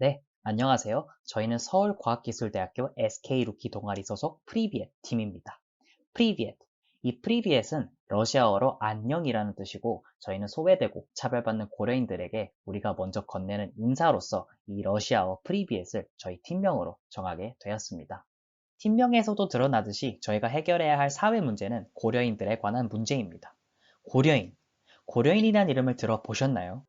네, 안녕하세요. 저희는 서울과학기술대학교 SK루키 동아리 소속 프리비엣 팀입니다. 프리비엣. 이 프리비엣은 러시아어로 안녕이라는 뜻이고 저희는 소외되고 차별받는 고려인들에게 우리가 먼저 건네는 인사로서 이 러시아어 프리비엣을 저희 팀명으로 정하게 되었습니다. 팀명에서도 드러나듯이 저희가 해결해야 할 사회 문제는 고려인들에 관한 문제입니다. 고려인. 고려인이라는 이름을 들어보셨나요?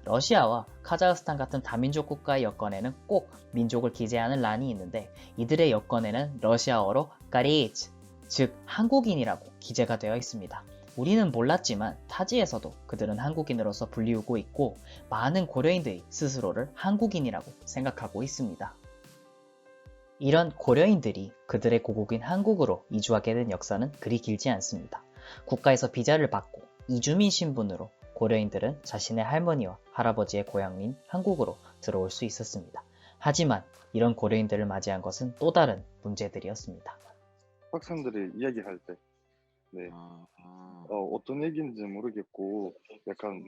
러시아와 카자흐스탄 같은 다민족 국가의 여권에는 꼭 민족을 기재하는 란이 있는데 이들의 여권에는 러시아어로 까리츠, 즉 한국인이라고 기재가 되어 있습니다. 우리는 몰랐지만 타지에서도 그들은 한국인으로서 불리우고 있고 많은 고려인들이 스스로를 한국인이라고 생각하고 있습니다. 이런 고려인들이 그들의 고국인 한국으로 이주하게 된 역사는 그리 길지 않습니다. 국가에서 비자를 받고 이주민 신분으로 고려인들은 자신의 할머니와 할아버지의 고향인 한국으로 들어올 수 있었습니다. 하지만 이런 고려인들을 맞이한 것은 또 다른 문제들이었습니다. 학생들이 이야기할 때, 네, 어떤 얘기인지 모르겠고, 약간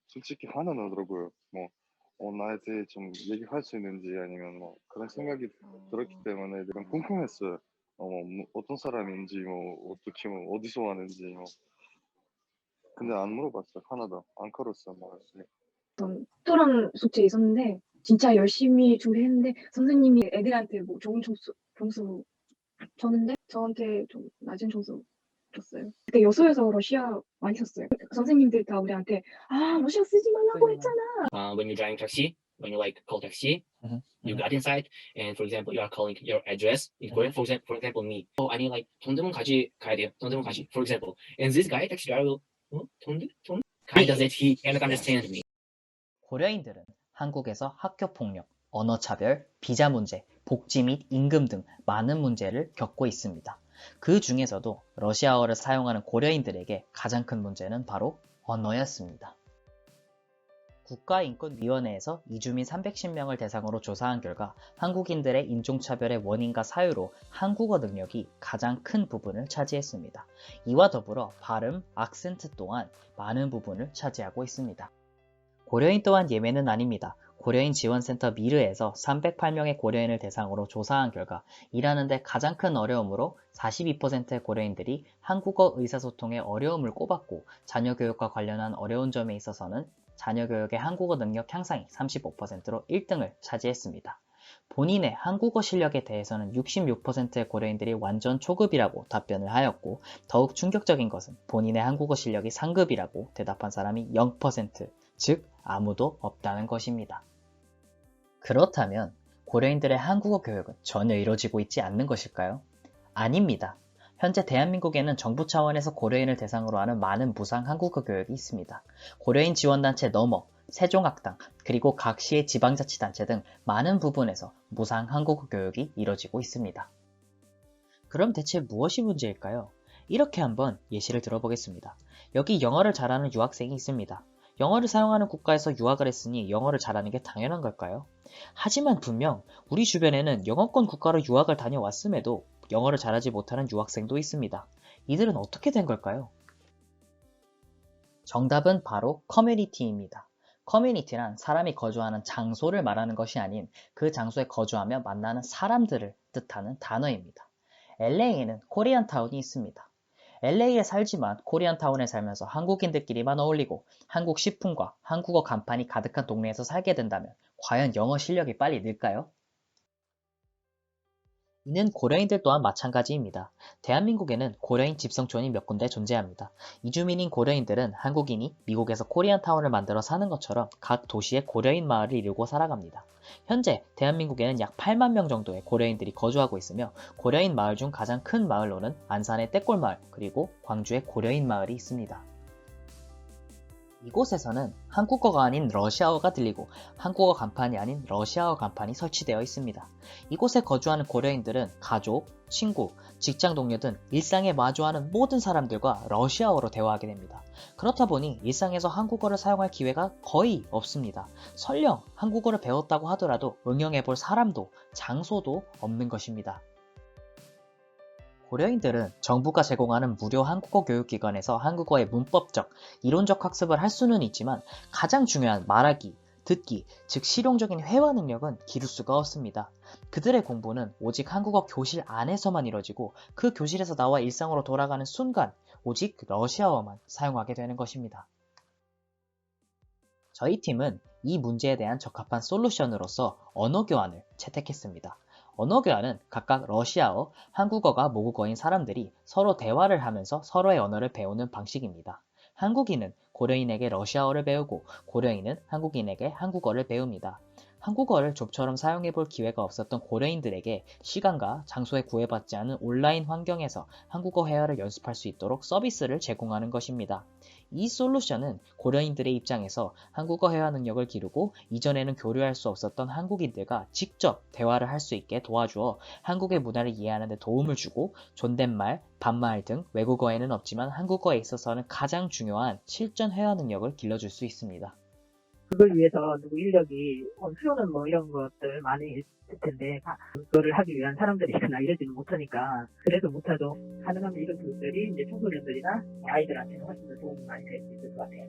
솔직히 화는 나더라고요. 나에 대해 좀 얘기할 수 있는지 아니면 그런 생각이 들었기 때문에 약간 궁금했어요. 어떤 사람인지, 어떻게, 어디서 왔는지, 근데 안 물어봤어요. 하나도. 안 걸었어요. 네. 어떤 특별한 숙제에 있었는데 진짜 열심히 준비했는데 선생님이 애들한테 뭐 좋은 점수 줬는데 저한테 좀 낮은 점수 줬어요. 그때 여수에서 러시아 많이 썼어요. 선생님들 다 우리한테 러시아 쓰지 말라고 했잖아. When you're driving taxi, when you like call taxi, you got inside, and for example, you are calling your address in Korean. For example, me. Oh, I need like 동대문까지 가야 돼요. 동대문까지. For example, and this guy taxi driver, 동대? Guy does it. He cannot understand me. 고려인들은 한국에서 학교 폭력, 언어 차별, 비자 문제, 복지 및 임금 등 많은 문제를 겪고 있습니다. 그 중에서도 러시아어를 사용하는 고려인들에게 가장 큰 문제는 바로 언어였습니다. 국가인권위원회에서 이주민 310명을 대상으로 조사한 결과 한국인들의 인종차별의 원인과 사유로 한국어 능력이 가장 큰 부분을 차지했습니다. 이와 더불어 발음, 악센트 또한 많은 부분을 차지하고 있습니다. 고려인 또한 예외는 아닙니다. 고려인 지원센터 미르에서 308명의 고려인을 대상으로 조사한 결과 일하는 데 가장 큰 어려움으로 42%의 고려인들이 한국어 의사소통에 어려움을 꼽았고 자녀 교육과 관련한 어려운 점에 있어서는 자녀 교육의 한국어 능력 향상이 35%로 1등을 차지했습니다. 본인의 한국어 실력에 대해서는 66%의 고려인들이 완전 초급이라고 답변을 하였고 더욱 충격적인 것은 본인의 한국어 실력이 상급이라고 대답한 사람이 0%, 즉 아무도 없다는 것입니다. 그렇다면 고려인들의 한국어 교육은 전혀 이루어지고 있지 않는 것일까요? 아닙니다. 현재 대한민국에는 정부 차원에서 고려인을 대상으로 하는 많은 무상 한국어 교육이 있습니다. 고려인 지원단체 너머, 세종학당, 그리고 각 시의 지방자치단체 등 많은 부분에서 무상 한국어 교육이 이루어지고 있습니다. 그럼 대체 무엇이 문제일까요? 이렇게 한번 예시를 들어보겠습니다. 여기 영어를 잘하는 유학생이 있습니다. 영어를 사용하는 국가에서 유학을 했으니 영어를 잘하는 게 당연한 걸까요? 하지만 분명 우리 주변에는 영어권 국가로 유학을 다녀왔음에도 영어를 잘하지 못하는 유학생도 있습니다. 이들은 어떻게 된 걸까요? 정답은 바로 커뮤니티입니다. 커뮤니티란 사람이 거주하는 장소를 말하는 것이 아닌 그 장소에 거주하며 만나는 사람들을 뜻하는 단어입니다. LA에는 코리안타운이 있습니다. LA에 살지만 코리안타운에 살면서 한국인들끼리만 어울리고 한국 식품과 한국어 간판이 가득한 동네에서 살게 된다면 과연 영어 실력이 빨리 늘까요? 이는 고려인들 또한 마찬가지입니다. 대한민국에는 고려인 집성촌이 몇 군데 존재합니다. 이주민인 고려인들은 한국인이 미국에서 코리안타운을 만들어 사는 것처럼 각 도시에 고려인 마을을 이루고 살아갑니다. 현재 대한민국에는 약 8만 명 정도의 고려인들이 거주하고 있으며 고려인 마을 중 가장 큰 마을로는 안산의 떼골마을 그리고 광주의 고려인 마을이 있습니다. 이곳에서는 한국어가 아닌 러시아어가 들리고 한국어 간판이 아닌 러시아어 간판이 설치되어 있습니다. 이곳에 거주하는 고려인들은 가족, 친구, 직장 동료 등 일상에 마주하는 모든 사람들과 러시아어로 대화하게 됩니다. 그렇다 보니 일상에서 한국어를 사용할 기회가 거의 없습니다. 설령 한국어를 배웠다고 하더라도 응용해 볼 사람도 장소도 없는 것입니다. 고려인들은 정부가 제공하는 무료 한국어 교육기관에서 한국어의 문법적, 이론적 학습을 할 수는 있지만 가장 중요한 말하기, 듣기, 즉 실용적인 회화 능력은 기를 수가 없습니다. 그들의 공부는 오직 한국어 교실 안에서만 이뤄지고 그 교실에서 나와 일상으로 돌아가는 순간 오직 러시아어만 사용하게 되는 것입니다. 저희 팀은 이 문제에 대한 적합한 솔루션으로서 언어 교환을 채택했습니다. 언어 교환은 각각 러시아어, 한국어가 모국어인 사람들이 서로 대화를 하면서 서로의 언어를 배우는 방식입니다. 한국인은 고려인에게 러시아어를 배우고 고려인은 한국인에게 한국어를 배웁니다. 한국어를 좀처럼 사용해 볼 기회가 없었던 고려인들에게 시간과 장소에 구애받지 않은 온라인 환경에서 한국어 회화를 연습할 수 있도록 서비스를 제공하는 것입니다. 이 솔루션은 고려인들의 입장에서 한국어 회화 능력을 기르고 이전에는 교류할 수 없었던 한국인들과 직접 대화를 할 수 있게 도와주어 한국의 문화를 이해하는 데 도움을 주고 존댓말, 반말 등 외국어에는 없지만 한국어에 있어서는 가장 중요한 실전 회화 능력을 길러줄 수 있습니다. 그걸 위해서 누구 인력이 수요는 뭐 이런 것들 많이 있을 텐데 그거를 하기 위한 사람들이 있거나 이러지는 못하니까 그래도 못해도 가능하면 이런 교육들이 이제 청소년들이나 아이들한테는 훨씬 더 도움이 많이 될 수 있을 것 같아요.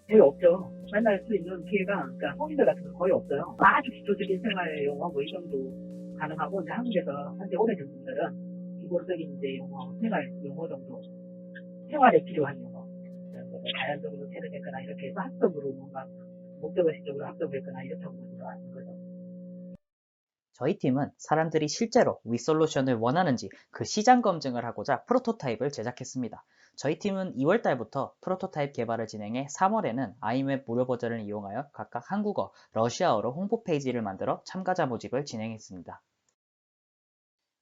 거의 없죠. 만날 수 있는 기회가 그러니까 성인들 같은 건 거의 없어요. 아주 기초적인 생활 용어 뭐 이 정도 가능하고 이제 한국에서 현재 오래된 분들은 기본적인 이제 용어, 생활 용어 정도 생활에 필요한 용어 자연적으로 체득했거나 이렇게 해서 학습으로 뭔가 목적의식적으로 학습했거나 이렇게 하고 들어가는 거죠. 저희 팀은 사람들이 실제로 위솔루션을 원하는지 그 시장 검증을 하고자 프로토타입을 제작했습니다. 저희 팀은 2월달부터 프로토타입 개발을 진행해 3월에는 아이맵 무료 버전을 이용하여 각각 한국어, 러시아어로 홍보 페이지를 만들어 참가자 모집을 진행했습니다.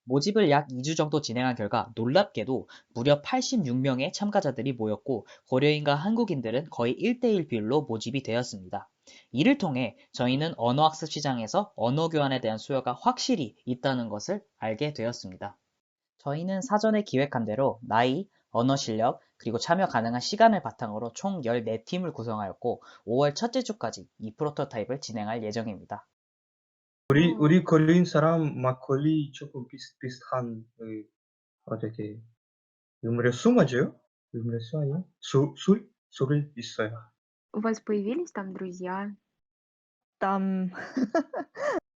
모집을 약 2주 정도 진행한 결과 놀랍게도 무려 86명의 참가자들이 모였고 고려인과 한국인들은 거의 1대1 비율로 모집이 되었습니다. 이를 통해 저희는 언어학습 시장에서 언어 교환에 대한 수요가 확실히 있다는 것을 알게 되었습니다. 저희는 사전에 기획한 대로 나이, 언어 실력, 그리고 참여 가능한 시간을 바탕으로 총 14팀을 구성하였고 5월 첫째 주까지 이 프로토타입을 진행할 예정입니다. 우리 고려인 사람 막걸리 조금 비슷비슷한 어떻게 수 맞아요? 수 아니야? 술이 있어요. У вас появились там друзья? Там,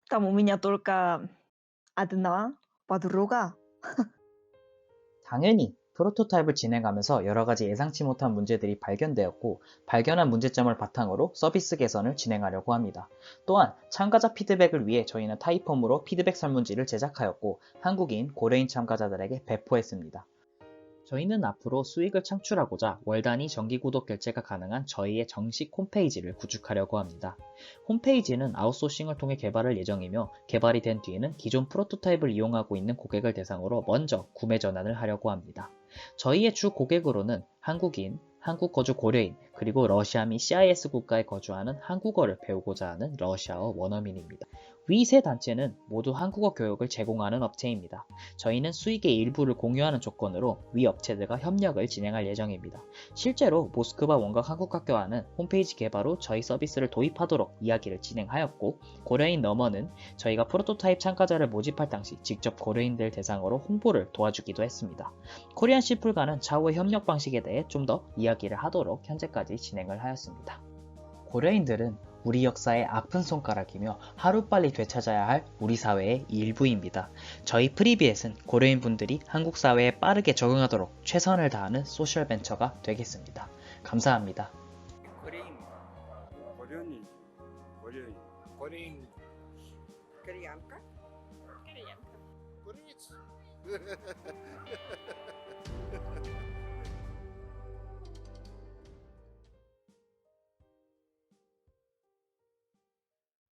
там у меня только одна подруга. 당연히 프로토타입을 진행하면서 여러가지 예상치 못한 문제들이 발견되었고 발견한 문제점을 바탕으로 서비스 개선을 진행하려고 합니다. 또한 참가자 피드백을 위해 저희는 타입폼으로 피드백 설문지를 제작하였고 한국인, 고려인 참가자들에게 배포했습니다. 저희는 앞으로 수익을 창출하고자 월 단위 정기 구독 결제가 가능한 저희의 정식 홈페이지를 구축하려고 합니다. 홈페이지는 아웃소싱을 통해 개발할 예정이며 개발이 된 뒤에는 기존 프로토타입을 이용하고 있는 고객을 대상으로 먼저 구매 전환을 하려고 합니다. 저희의 주 고객으로는 한국인, 한국 거주 고려인, 그리고 러시아 및 CIS 국가에 거주하는 한국어를 배우고자 하는 러시아어 원어민입니다. 위 세 단체는 모두 한국어 교육을 제공하는 업체입니다. 저희는 수익의 일부를 공유하는 조건으로 위 업체들과 협력을 진행할 예정입니다. 실제로 모스크바 원각 한국학교와는 홈페이지 개발 후 저희 서비스를 도입하도록 이야기를 진행하였고 고려인 너머는 저희가 프로토타입 참가자를 모집할 당시 직접 고려인들 대상으로 홍보를 도와주기도 했습니다. 코리안 시풀과는 차후의 협력 방식에 대해 좀 더 이야기를 하도록 현재까지 진행을 하였습니다. 고려인들은 우리 역사의 아픈 손가락이며 하루빨리 되찾아야 할 우리 사회의 일부입니다. 저희 프리비엣은 고려인 분들이 한국 사회에 빠르게 적응하도록 최선을 다하는 소셜 벤처가 되겠습니다. 감사합니다. Кореянка? Кореянка. курить.